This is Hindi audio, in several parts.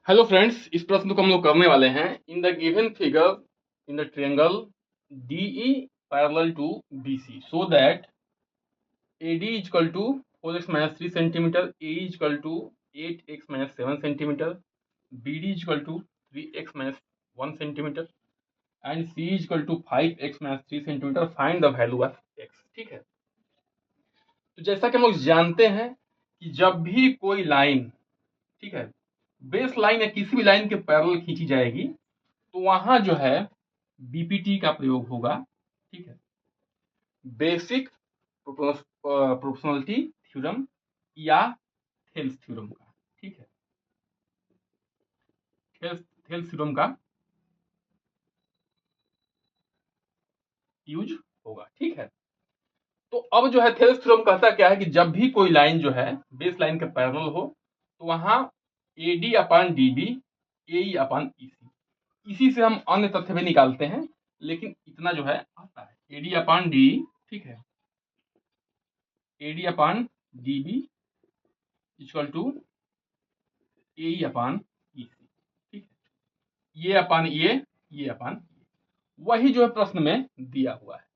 हेलो फ्रेंड्स, इस प्रश्न को हम लोग करने वाले हैं। In the given figure in the triangle DE parallel to BC so that AD is equal to 4x minus 3 centimetre, AE is equal to 8x minus 7 centimetre, BD is equal to 3x minus 1 centimetre and C is equal to 5x minus 3 centimetre. Find the value of x। ठीक है, तो जैसा कि हम लोग जानते हैं कि जब भी कोई लाइन, ठीक है, बेस लाइन या किसी भी लाइन के पैरेलल खींची जाएगी तो वहां जो है बीपीटी का प्रयोग होगा। ठीक है, बेसिक प्रोपोर्शनलिटी थ्योरम या थेल्स थ्योरम का। ठीक है, थेल्स थ्योरम का यूज होगा। ठीक है, तो अब जो है थेल्स थ्योरम कहता क्या है कि जब भी कोई लाइन जो है बेस लाइन के पैरेलल हो तो वहां AD upon DB AE upon EC, इसी से हम अन्य तथ्य भी निकालते हैं, लेकिन इतना जो है आता है AD अपान डी। ठीक है, AD upon DB equal to AE upon EC। ठीक है, ये अपान ये अपान वही जो है प्रश्न में दिया हुआ है।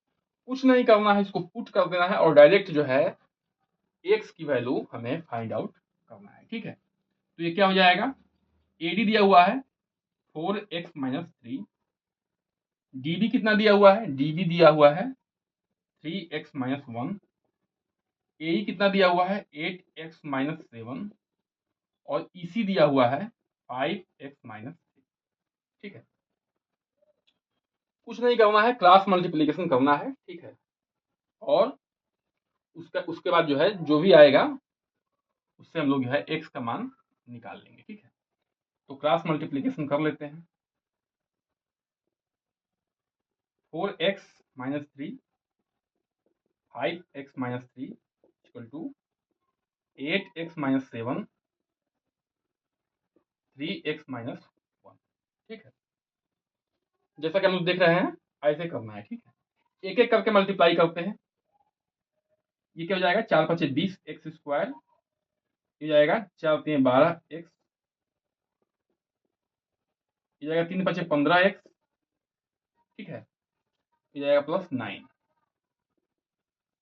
कुछ नहीं करना है, इसको पुट कर देना है और डायरेक्ट जो है x की वैल्यू हमें फाइंड आउट करना है। ठीक है, तो ये क्या हो जाएगा, AD दिया हुआ है 4x माइनस 3, DB कितना दिया हुआ है, DB दिया हुआ है 3x माइनस 1, AE कितना दिया हुआ है 8x माइनस 7 और EC दिया हुआ है 5x माइनस 3। ठीक है, कुछ नहीं करना है, क्रॉस मल्टीप्लीकेशन करना है। ठीक है, और उसके बाद जो है जो भी आएगा उससे हम लोग जो है x का मान निकाल लेंगे। ठीक है, तो क्रॉस मल्टीप्लीकेशन कर लेते हैं। 4x minus 3 5x minus 3 equal to 8x minus 7 3x minus 1। ठीक है, जैसा कि हम लोग देख रहे हैं ऐसे करना है। ठीक है, एक एक करके मल्टीप्लाई करते हैं। ये क्या हो जाएगा, 4 5 20 एक्स स्क्वायर, ये जाएगा 4 3 12 एक्स, ये जाएगा 3 5 15 एक्स। ठीक है, ये जाएगा प्लस 9।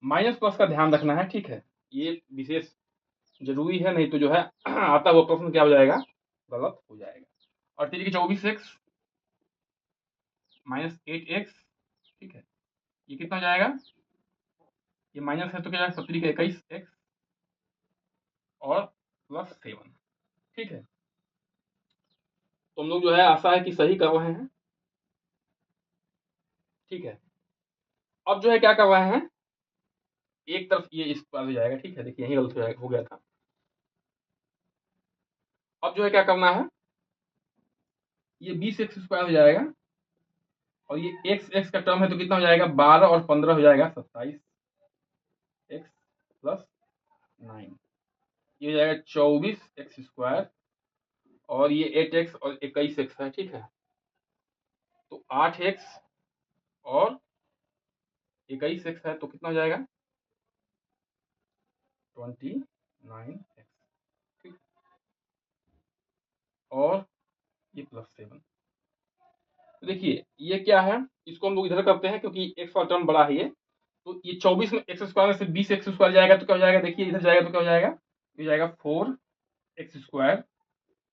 माइनस प्लस का ध्यान रखना है। ठीक है, ये विशेष जरूरी है, नहीं तो जो है आता हुआ प्रश्न क्या हो जाएगा, गलत हो जाएगा। और 3 की 24 एक्स माइनस 8 एक्स। ठीक है, ये कितना हो जाएगा, ये माइनस है तो क्या जाएगा 17 का 21 एक्स और प्लस 7। ठीक है, तो हम लोग जो है आशा है कि सही कर रहे हैं। ठीक है, अब जो है क्या कर रहे हैं, एक तरफ ये इस पर हो जाएगा। ठीक है, देखिए यही गलत हो गया था। अब जो है क्या करना है, ये 20 एक्स स्क्वायर हो जाएगा और ये एक्स एक्स का टर्म है तो कितना हो जाएगा, 12 और 15 हो जाएगा 27 एक्स प्लस 9, ये हो जाएगा 24 एक्स स्क्वायर और ये 8 एक्स और 21 एक्स है। ठीक है, तो 8 एक्स और 21 एक्स है तो कितना हो जाएगा 29 एक्स। ठीक, और ये प्लस 7। तो देखिए ये क्या है, इसको हम लोग इधर करते हैं क्योंकि एक्स का टर्म बड़ा है ये, तो ये 24 में एक्स स्क्वायर में से 20 एक्स स्क्वायर जाएगा तो क्या हो जाएगा, देखिए इधर जाएगा तो क्या हो जाएगा, ये जाएगा 4 एक्स स्क्वायर,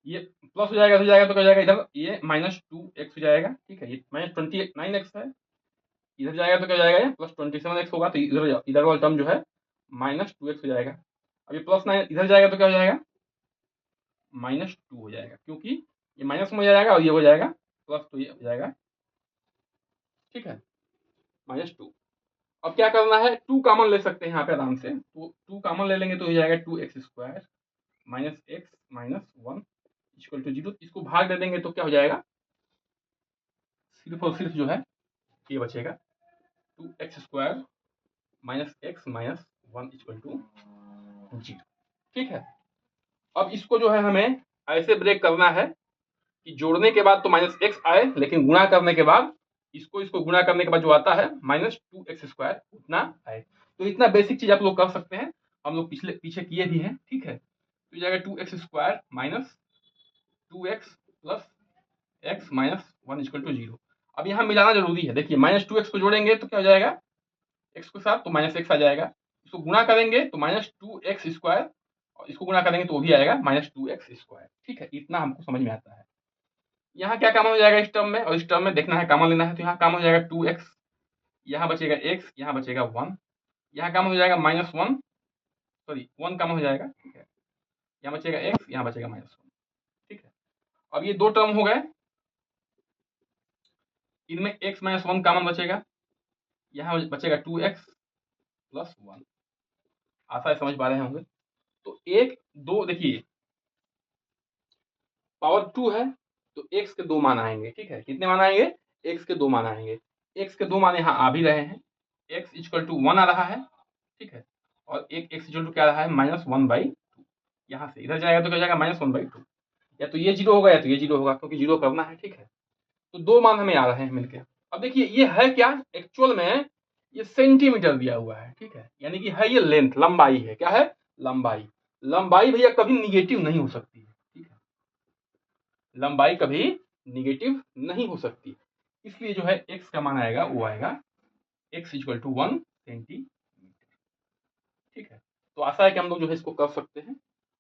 ये प्लस हो जाएगा, इधर जाएगा तो क्या हो जाएगा, इधर ये माइनस 2 एक्स हो जाएगा। ठीक है, ये माइनस 29 एक्स है, इधर जाएगा तो क्या हो जाएगा, ये प्लस 27 एक्स होगा, तो इधर इधर वाला टर्म जो है माइनस 2 एक्स हो जाएगा। अब ये प्लस 9 इधर जाएगा तो क्या हो जाएगा, माइनस 2 हो जाएगा, क्योंकि ये माइनस में हो जाएगा और ये हो जाएगा प्लस, तो ये हो जाएगा। ठीक है, माइनस 2। अब क्या करना है, 2 कॉमन ले सकते हैं यहाँ पे आराम से, तो 2 कॉमन ले लेंगे तो हो जाएगा 2 x square minus x minus 1 equal to 0। इसको भाग दे देंगे तो क्या हो जाएगा, सिर्फ और सिर्फ जो है ये बचेगा 2 x square minus x minus 1 equal to 0। ठीक है, अब इसको जो है हमें ऐसे ब्रेक करना है कि जोड़ने के बाद तो माइनस एक्स आए, लेकिन गुणा करने के बाद इसको इसको गुणा करने के बाद जो आता है माइनस 2 एक्स स्क्वायर उतना आए। तो इतना बेसिक चीज आप लोग कर सकते हैं, हम लोग पीछे किए भी हैं। ठीक है, तो जाएगा 2 x square minus 2x plus x minus 1 equal to 0। अब यहाँ मिलाना जरूरी है। देखिए -2x को जोड़ेंगे तो क्या हो जाएगा, x के साथ तो -x आ जाएगा, इसको गुणा करेंगे तो -2x², और इसको गुणा करेंगे तो वो भी आएगा -2x²। ठीक है, इतना हमको समझ में आता है। यहाँ क्या कॉमन हो जाएगा इस टर्म में, और इस टर्म में देखना है कॉमन लेना है, तो यहाँ कॉमन हो जाएगा 2x, यहाँ बचेगा x, यहाँ बचेगा 1, यहाँ कॉमन हो जाएगा -1, सॉरी 1 कॉमन हो जाएगा। ठीक है, यहाँ बचेगा x, यहाँ बचेगा -1। ठीक है, अब ये दो टर्म हो गए, इनमें x - 1 कॉमन बचेगा, यहाँ बचेगा 2x प्लस 1। आशा है समझ पा रहे होंगे। तो 1 2 देखिए पावर 2 है तो x के 2 मान आएंगे। ठीक है, कितने मान आएंगे, x के 2 मान आएंगे। x के 2 मान यहाँ आ भी रहे हैं, x इक्वल टू 1 आ रहा है। ठीक है, और एक x इक्वल टू क्या आ रहा है, -1/2। यहाँ से इधर जाएगा तो क्या जाएगा, -1/2। या तो ये 0 होगा या तो ये 0 होगा, क्योंकि 0 करना है। ठीक है, तो 2 मान हमें आ रहे हैं मिलके। अब देखिए ये है क्या, एक्चुअल में ये सेंटीमीटर दिया हुआ है। ठीक है, यानी कि है ये लेंथ, लंबाई है। क्या है, लंबाई। लंबाई भैया कभी निगेटिव नहीं हो सकती है। ठीक है, लंबाई कभी निगेटिव नहीं हो सकती, इसलिए जो है x का मान आएगा वो आएगा x इक्वल टू 1 सेंटीमीटर। ठीक है, तो आशा है कि हम लोग जो है इसको कर सकते हैं,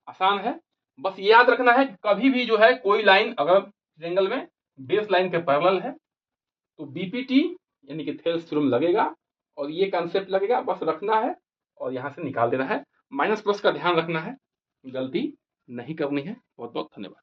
आसान है। बस याद रखना है कभी भी जो है कोई लाइन अगर ट्रायंगल में बेस लाइन के पैरेलल है तो बीपीटी यानी कि थेल्स थ्योरम लगेगा, और ये कॉन्सेप्ट लगेगा, बस रखना है और यहाँ से निकाल देना है। माइनस प्लस का ध्यान रखना है, गलती नहीं करनी है। बहुत बहुत धन्यवाद।